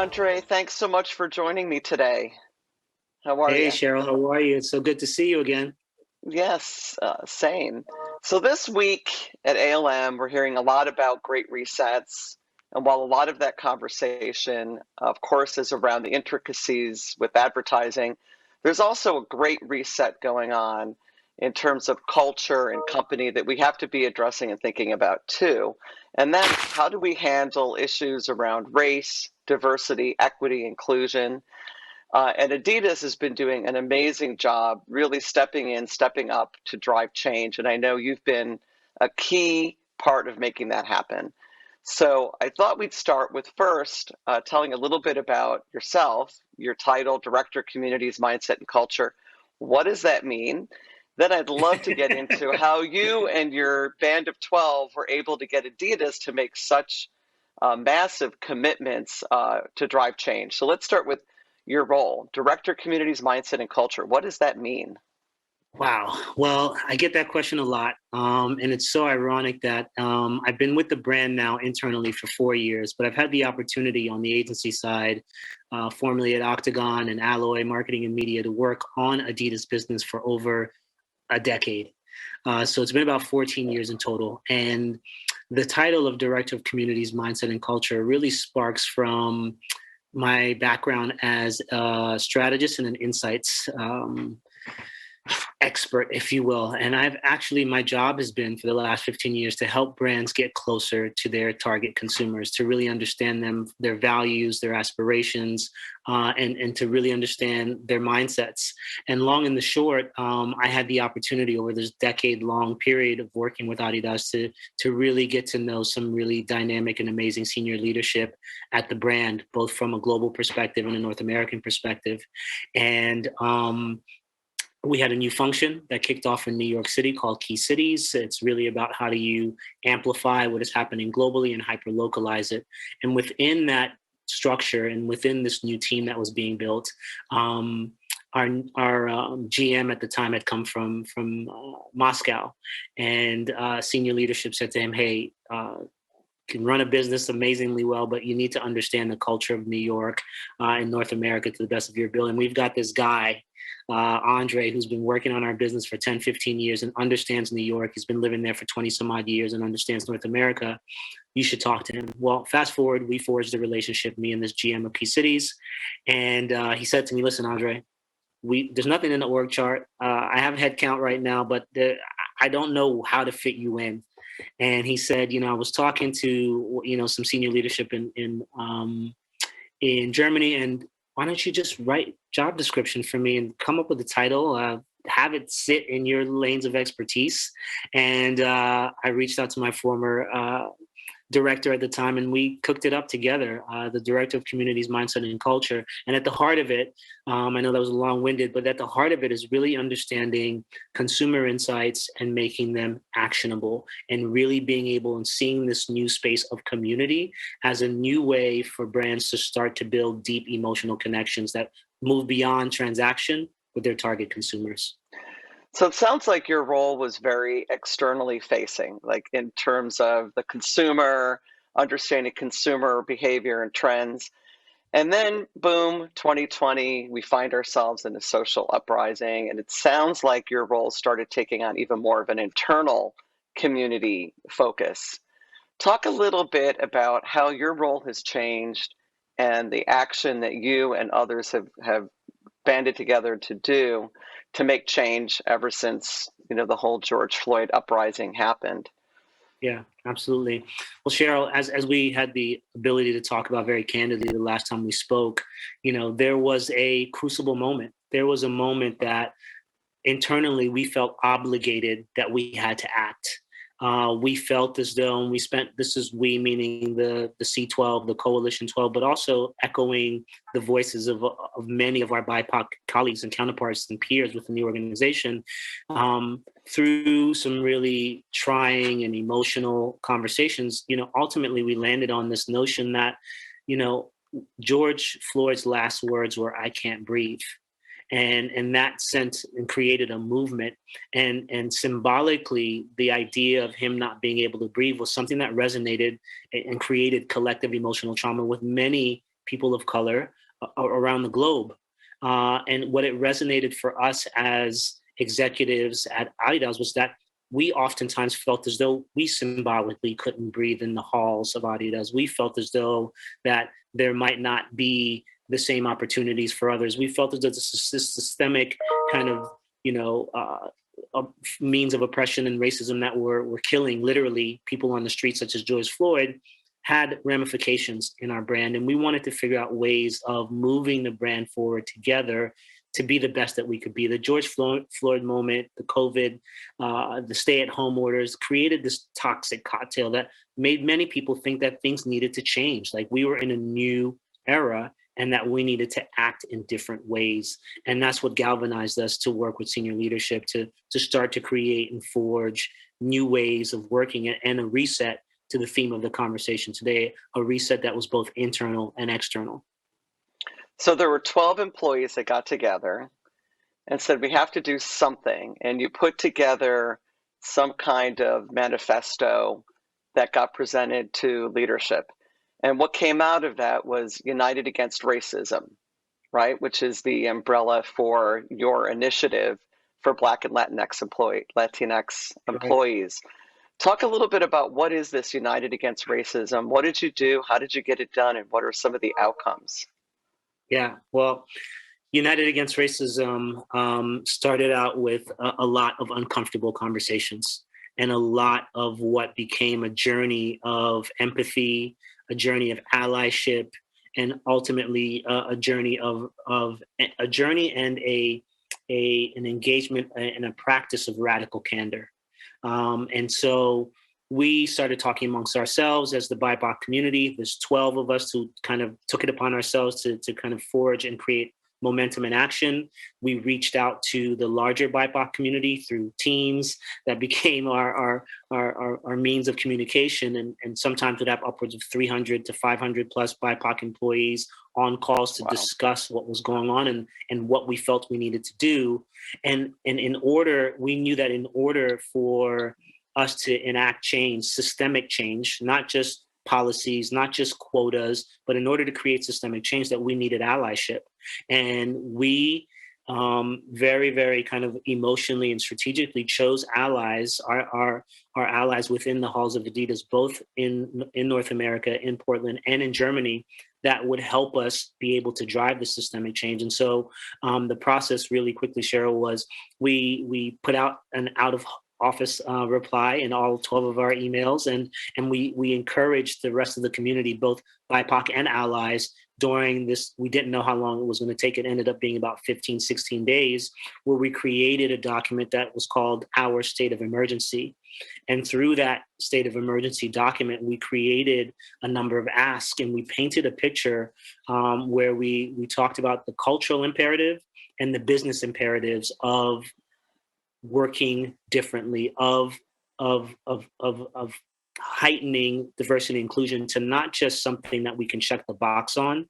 André. Thanks so much for joining me today. How are Hey, you? Sheryl, how are you? It's so good to see you again. Yes, same. So this week at ALM, we're hearing a lot about great resets. And while a lot of that conversation, of course, is around the intricacies with advertising, there's also a great reset going on in terms of culture and company that we have to be addressing and thinking about too. And that's how do we handle issues around race, diversity, equity, inclusion. And Adidas has been doing an amazing job really stepping in, stepping up to drive change. And I know you've been a key part of making that happen. So I thought we'd start with first telling a little bit about yourself, your title, Director of Communities, Mindset, and Culture. What does that mean? Then I'd love to get into how you and your band of 12 were able to get Adidas to make such massive commitments to drive change. So let's start with your role, Director, Communities, Mindset, and Culture. What does that mean? Wow. Well, I get that question a lot. And it's so ironic that I've been with the brand now internally for 4 years, but I've had the opportunity on the agency side, formerly at Octagon and Alloy Marketing and Media, to work on Adidas business for over a decade. So it's been about 14 years in total. And the title of Director of Communities, Mindset, and Culture really sparks from my background as a strategist and an insights expert, if you will. And my job has been for the last 15 years to help brands get closer to their target consumers, to really understand them, their values, their aspirations, and to really understand their mindsets. And long and the short, I had the opportunity over this decade-long period of working with Adidas to really get to know some really dynamic and amazing senior leadership at the brand, both from a global perspective and a North American perspective. And we had a new function that kicked off in New York City called Key Cities. It's really about how do you amplify what is happening globally and hyper-localize it. And within that structure and within this new team that was being built, our GM at the time had come from Moscow, and senior leadership said to him, "Hey, can run a business amazingly well, but you need to understand the culture of New York and North America to the best of your ability. And we've got this guy, André, who's been working on our business for 10, 15 years and understands New York. He's been living there for 20 some odd years and understands North America. You should talk to him." Well, fast forward, we forged a relationship, me and this GM of Key Cities. And he said to me, "Listen, André, there's nothing in the org chart. I have a head count right now, but I don't know how to fit you in." And he said, "I was talking to, some senior leadership in Germany, and why don't you just write job description for me and come up with a title, have it sit in your lanes of expertise." And I reached out to my former director at the time, and we cooked it up together, the Director of Communities, Mindset, and Culture. And at the heart of it, I know that was long-winded, but at the heart of it is really understanding consumer insights and making them actionable, and really being able and seeing this new space of community as a new way for brands to start to build deep emotional connections that move beyond transaction with their target consumers. So it sounds like your role was very externally facing, like in terms of the consumer, understanding consumer behavior and trends. And then, boom, 2020, we find ourselves in a social uprising. And it sounds like your role started taking on even more of an internal community focus. Talk a little bit about how your role has changed and the action that you and others have banded together to do to make change ever since the whole George Floyd uprising happened. Yeah, absolutely. Well, Sheryl, as we had the ability to talk about very candidly the last time we spoke, there was a crucible moment. There was a moment that internally we felt obligated that we had to act. We felt as though, and this is we meaning the C12, the Coalition 12, but also echoing the voices of many of our BIPOC colleagues and counterparts and peers within the organization, through some really trying and emotional conversations. Ultimately we landed on this notion that, George Floyd's last words were, "I can't breathe." And that sent and created a movement. And symbolically, the idea of him not being able to breathe was something that resonated and created collective emotional trauma with many people of color around the globe. And what it resonated for us as executives at Adidas was that we oftentimes felt as though we symbolically couldn't breathe in the halls of Adidas. We felt as though that there might not be the same opportunities for others. We felt as though this systemic kind of, means of oppression and racism that were killing literally people on the streets, such as George Floyd, had ramifications in our brand. And we wanted to figure out ways of moving the brand forward together to be the best that we could be. The George Floyd moment, the COVID, the stay-at-home orders created this toxic cocktail that made many people think that things needed to change. Like we were in a new era and that we needed to act in different ways. And that's what galvanized us to work with senior leadership to start to create and forge new ways of working and a reset to the theme of the conversation today, a reset that was both internal and external. So there were 12 employees that got together and said, we have to do something. And you put together some kind of manifesto that got presented to leadership. And what came out of that was United Against Racism, right? Which is the umbrella for your initiative for Black and Latinx employees. Talk a little bit about what is this United Against Racism? What did you do? How did you get it done? And what are some of the outcomes? Yeah, well, United Against Racism started out with a lot of uncomfortable conversations and a lot of what became a journey of empathy, a journey of allyship, and ultimately a journey and an engagement and a practice of radical candor. And so we started talking amongst ourselves as the BIPOC community. There's 12 of us who kind of took it upon ourselves to kind of forge and create momentum and action. We reached out to the larger BIPOC community through teams that became our means of communication. And sometimes we'd have upwards of 300 to 500 plus BIPOC employees on calls to discuss what was going on and what we felt we needed to do. And we knew that in order for us to enact change, systemic change, not just policies, not just quotas, but in order to create systemic change, that we needed allyship. And we very, very kind of emotionally and strategically chose allies, our allies within the halls of Adidas, both in North America, in Portland, and in Germany, that would help us be able to drive the systemic change. And so the process really quickly, Sheryl, was we put out an out-of-office reply in all 12 of our emails, and we encouraged the rest of the community, both BIPOC and allies, during this. We didn't know how long it was going to take. It ended up being about 15, 16 days, where we created a document that was called Our State of Emergency. And through that state of emergency document, we created a number of asks, and we painted a picture where we talked about the cultural imperative and the business imperatives of working differently, of heightening diversity and inclusion to not just something that we can check the box on,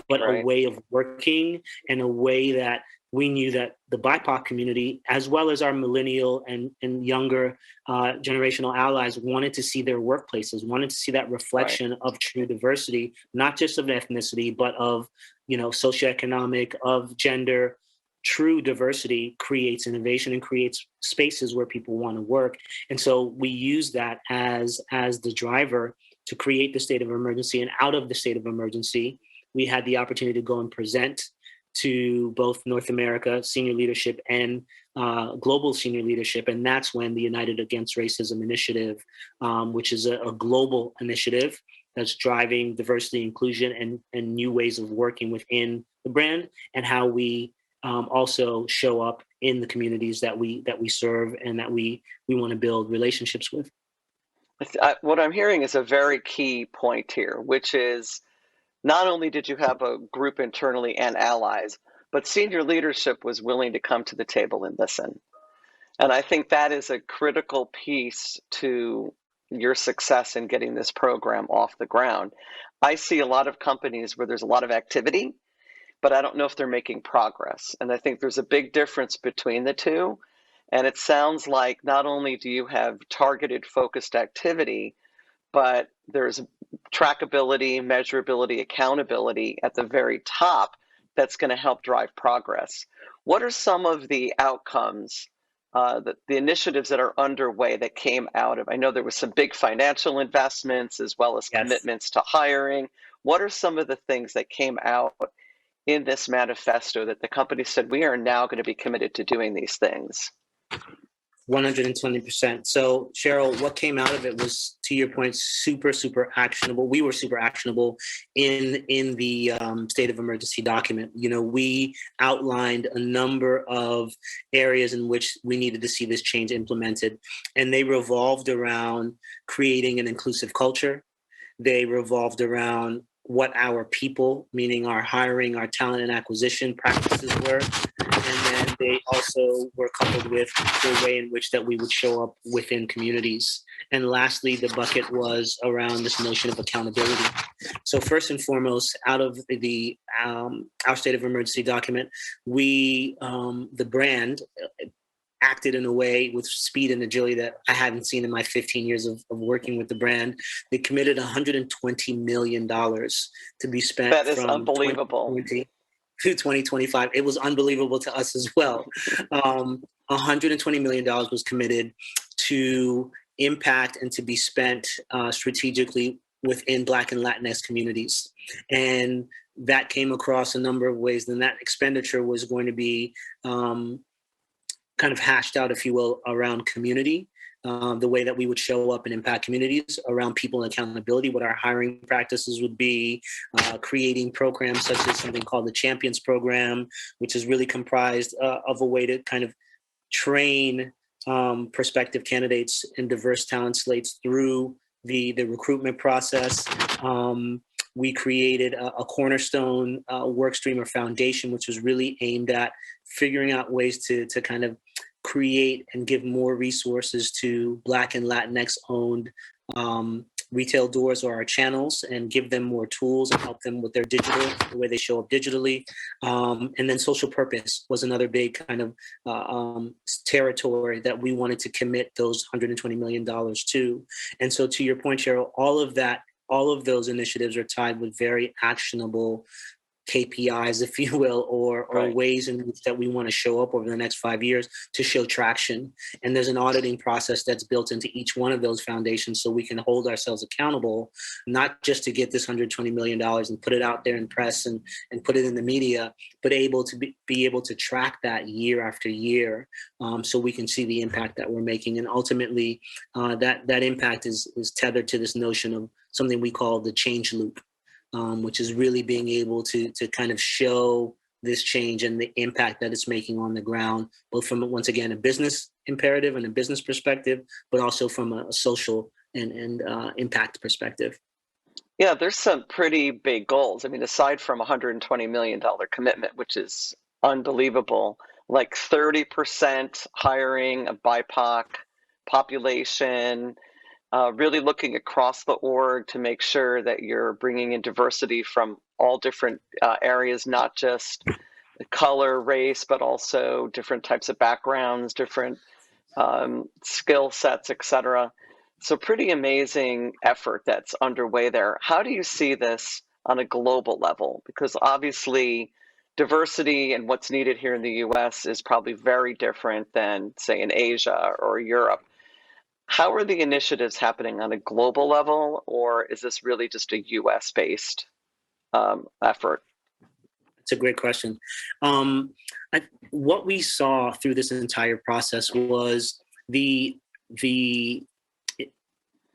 but a way of working and a way that we knew that the BIPOC community, as well as our millennial and younger generational allies, wanted to see their workplaces, wanted to see that reflection of true diversity, not just of ethnicity, but of, socioeconomic, of gender. True diversity creates innovation and creates spaces where people want to work. And so we use that as the driver to create the state of emergency. And out of the state of emergency, we had the opportunity to go and present to both North America senior leadership and global senior leadership. And that's when the United Against Racism initiative, which is a global initiative that's driving diversity, inclusion, and new ways of working within the brand, and how we also show up in the communities that we serve and that we want to build relationships with. What I'm hearing is a very key point here, which is not only did you have a group internally and allies, but senior leadership was willing to come to the table and listen. And I think that is a critical piece to your success in getting this program off the ground. I see a lot of companies where there's a lot of activity, but I don't know if they're making progress. And I think there's a big difference between the two. And it sounds like not only do you have targeted, focused activity, but there's trackability, measurability, accountability at the very top that's going to help drive progress. What are some of the outcomes, the initiatives that are underway that came out of? I know there was some big financial investments as well as Yes. commitments to hiring. What are some of the things that came out in this manifesto that the company said, we are now going to be committed to doing these things? 120%. So, Sheryl, what came out of it was, to your point, super actionable. We were super actionable in the state of emergency document. You know, we outlined a number of areas in which we needed to see this change implemented, and they revolved around creating an inclusive culture. They revolved around what our people, meaning our hiring, our talent and acquisition practices were. And then they also were coupled with the way in which that we would show up within communities. And lastly, the bucket was around this notion of accountability. So first and foremost, out of the our state of emergency document, we, the brand, acted in a way with speed and agility that I hadn't seen in my 15 years of working with the brand. They committed $120 million to be spent. That is unbelievable. 2020 to 2025. It was unbelievable to us as well. $120 million was committed to impact and to be spent strategically within Black and Latinx communities. And that came across a number of ways. And that expenditure was going to be kind of hashed out, if you will, around community, the way that we would show up and impact communities, around people and accountability, what our hiring practices would be, creating programs such as something called the Champions Program, which is really comprised of a way to kind of train prospective candidates and diverse talent slates through the recruitment process. We created a cornerstone work stream or foundation, which was really aimed at figuring out ways to kind of create and give more resources to Black and Latinx owned retail doors or our channels, and give them more tools and help them with their digital, the way they show up digitally. And then social purpose was another big kind of territory that we wanted to commit those $120 million to. And so, to your point, Sheryl, all of those initiatives are tied with very actionable KPIs, if you will, or Right. ways in which that we want to show up over the next 5 years to show traction. And there's an auditing process that's built into each one of those foundations, so we can hold ourselves accountable, not just to get this $120 million and put it out there in press and put it in the media, but able to be able to track that year after year, so we can see the impact that we're making. And ultimately, that impact is tethered to this notion of something we call the change loop. Which is really being able to kind of show this change and the impact that it's making on the ground, both from, once again, a business imperative and a business perspective, but also from a social and impact perspective. Yeah, there's some pretty big goals. I mean, aside from $120 million commitment, which is unbelievable, like 30% hiring a BIPOC population, really looking across the org to make sure that you're bringing in diversity from all different areas, not just color, race, but also different types of backgrounds, different skill sets, etc. So pretty amazing effort that's underway there. How do you see this on a global level? Because obviously diversity and what's needed here in the US is probably very different than, say, in Asia or Europe. How are the initiatives happening on a global level, or is this really just a US-based effort? It's a great question. What we saw through this entire process was the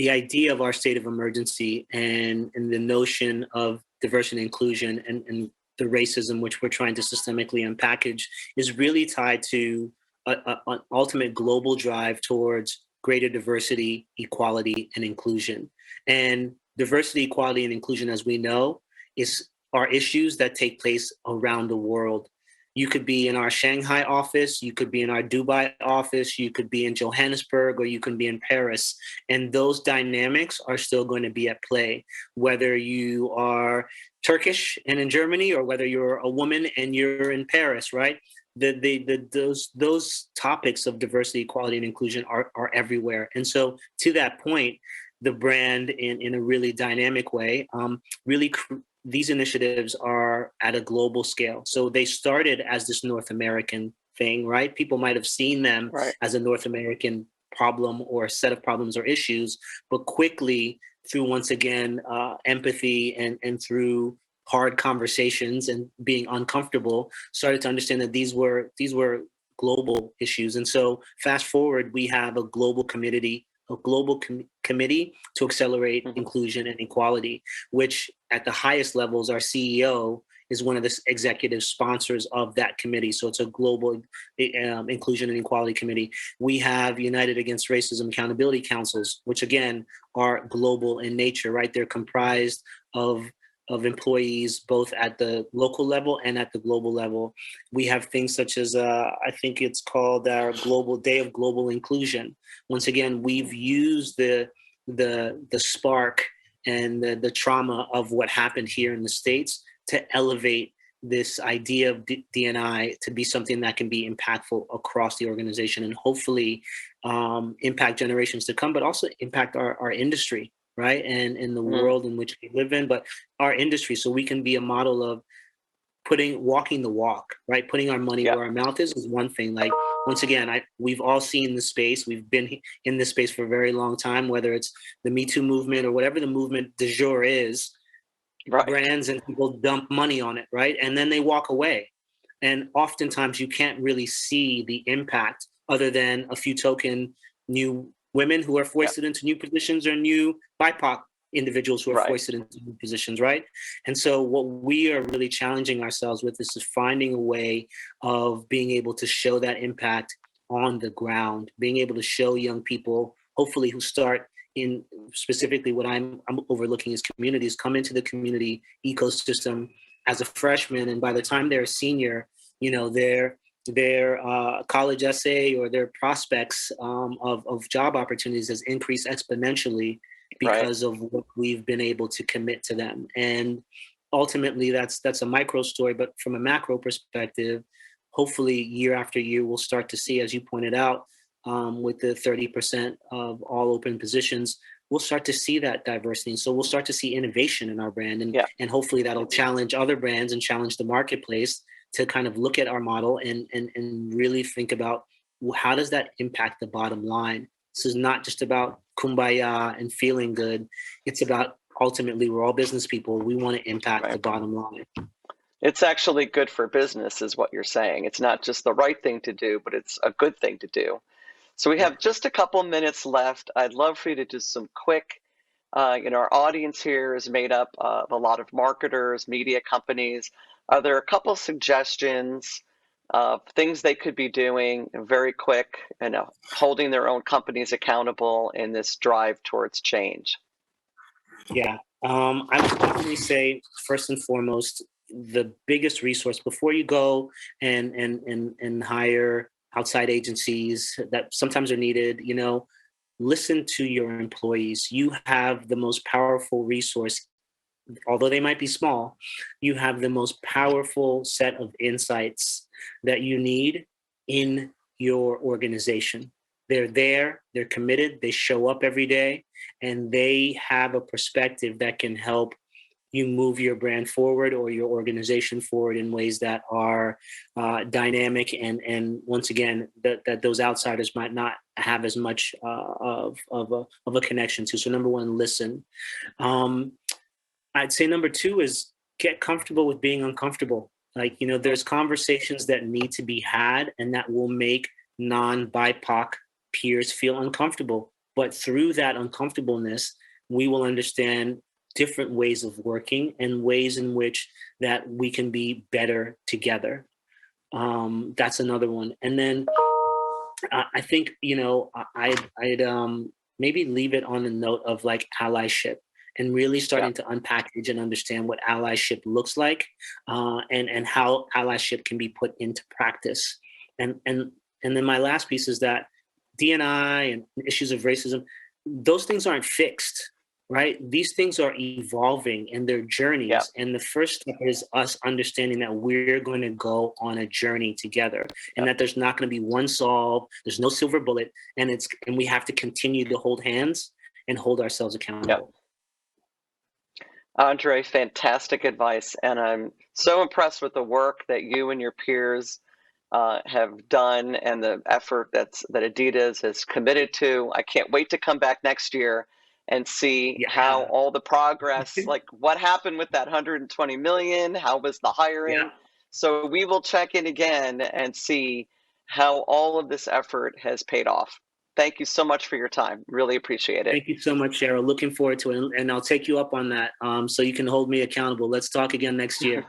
idea of our state of emergency and the notion of diversity and inclusion and the racism which we're trying to systemically unpackage is really tied to an ultimate global drive towards greater diversity, equality, and inclusion. And diversity, equality, and inclusion, as we know, are issues that take place around the world. You could be in our Shanghai office, you could be in our Dubai office, you could be in Johannesburg, or you can be in Paris. And those dynamics are still going to be at play, whether you are Turkish and in Germany, or whether you're a woman and you're in Paris, right? Those topics of diversity, equality, and inclusion are everywhere. And so, to that point, the brand in a really dynamic way. These initiatives are at a global scale. So they started as this North American thing, right? People might have seen them Right. as a North American problem or set of problems or issues, but quickly through, once again, empathy and through hard conversations and being uncomfortable, started to understand that these were global issues. And so fast forward, we have a global committee to accelerate inclusion and equality, which at the highest levels, our CEO is one of the executive sponsors of that committee. So it's a global inclusion and equality committee. We have United Against Racism Accountability Councils, which again are global in nature, right? They're comprised of employees both at the local level and at the global level. We have things such as I think it's called our Global Day of Global Inclusion. Once again, we've used the spark and the trauma of what happened here in the States to elevate this idea of D&I to be something that can be impactful across the organization and hopefully impact generations to come, but also impact our industry, right? And in the world in which we live in, but our industry, so we can be a model of walking the walk, right? Putting our money where our mouth is one thing. Like, once again, we've all seen the space. We've been in this space for a very long time, whether it's the Me Too movement or whatever the movement du jour is. Right. Brands and people dump money on it, right? And then they walk away. And oftentimes you can't really see the impact other than a few token new women who are foisted into new positions or new BIPOC individuals who are foisted into new positions, right? And so what we are really challenging ourselves with is finding a way of being able to show that impact on the ground, being able to show young people, hopefully who start in specifically what I'm overlooking is communities, come into the community ecosystem as a freshman, and by the time they're a senior, their college essay or their prospects of job opportunities has increased exponentially because of what we've been able to commit to them. And ultimately, that's a micro story, but from a macro perspective, hopefully year after year, we'll start to see, as you pointed out, with the 30% of all open positions, we'll start to see that diversity. And so we'll start to see innovation in our brand. And hopefully that'll challenge other brands and challenge the marketplace to kind of look at our model and really think about, well, how does that impact the bottom line? This is not just about kumbaya and feeling good. It's about, ultimately, we're all business people. We want to impact the bottom line. It's actually good for business is what you're saying. It's not just the right thing to do, but it's a good thing to do. So we have just a couple minutes left. I'd love for you to do some quick, our audience here is made up of a lot of marketers, media companies. Are there a couple suggestions of things they could be doing very quick and holding their own companies accountable in this drive towards change? Yeah, I would definitely say, first and foremost, the biggest resource before you go and hire outside agencies that sometimes are needed, listen to your employees. You have the most powerful resource, although they might be small. You have the most powerful set of insights that you need in your organization. They're there, they're committed, they show up every day, and they have a perspective that can help you move your brand forward or your organization forward in ways that are dynamic and once again that those outsiders might not have as much of a connection to. So number one, listen. I'd say number two is get comfortable with being uncomfortable. Like, there's conversations that need to be had and that will make non-BIPOC peers feel uncomfortable. But through that uncomfortableness, we will understand different ways of working and ways in which that we can be better together. That's another one. And then I think, I'd maybe leave it on the note of like allyship and really starting to unpackage and understand what allyship looks like and how allyship can be put into practice. And then my last piece is that D&I and issues of racism, those things aren't fixed. Right? These things are evolving in their journeys. Yeah. And the first step is us understanding that we're going to go on a journey together and that there's not going to be one solve. There's no silver bullet. And we have to continue to hold hands and hold ourselves Yep. accountable. André, fantastic advice. And I'm so impressed with the work that you and your peers have done and the effort that Adidas has committed to. I can't wait to come back next year and see how all the progress, like what happened with that 120 million, how was the hiring. So we will check in again and see how all of this effort has paid off. Thank you so much for your time. Really appreciate it. Thank you so much, Sheryl. Looking forward to it. And I'll take you up on that so you can hold me accountable. Let's talk again next year.